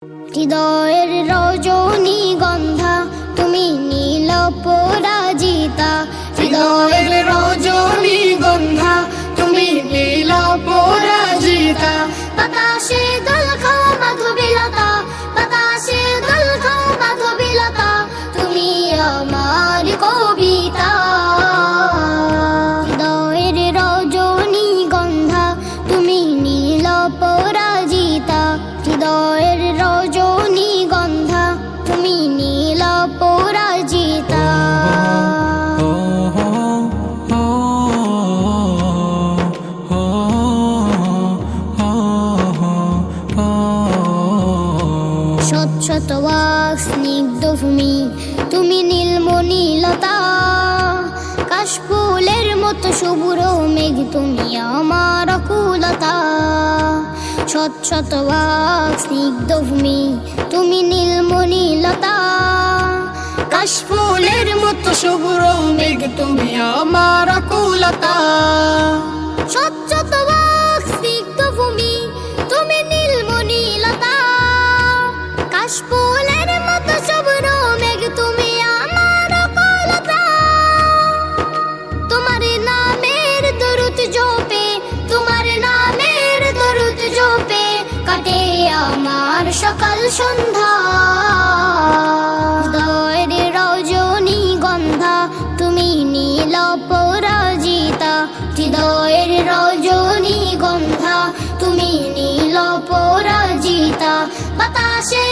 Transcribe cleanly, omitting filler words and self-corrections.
হৃদয়ের রজনীগন্ধা তুমি নীল পরাজিতা, হৃদয়ের রজনীগন্ধা তুমি নীল পরাজিতা। বাতাসে দোল খাও মাধবীলতা, বাতাসে দোল খাও মাধবীলতা, তুমি আমার কবিতা। হৃদয়ের রজনীগন্ধা তুমি নীল পরাজিতা, হৃদয়ের রজনীগন্ধা তুমি নীল পরাজিতা। শত ওয়াক স্নিগ্ধ ভূমি তুমি নীলমণিলতা, কাশফুলের মতো শুভ্র মেঘ তুমি আমার অকুলতা। শত ওয়াক স্নিগ্ধ ভূমি তুমি নীলমণিলতা, কাশফুলের মতো শুভ্র মেঘ তুমি আমার আকুলতা। শত ওয়াক স্নিগ্ধ ভূমি তুমি নীলমণিলতা, কাশফুলের মতো শুভ্র মেঘ তুমি আমার অকুলতা। তোমার নামের দরুদ জপে, তোমার নামের দরুদ জপে কাটে আমার সকাল সন্ধ্যা। হৃদয়ের রজনীগন্ধা তুমি নীল পরাজিতা, হৃদয়ের রজনীগন্ধা তুমি নীল পরাজিতা। বাতাসে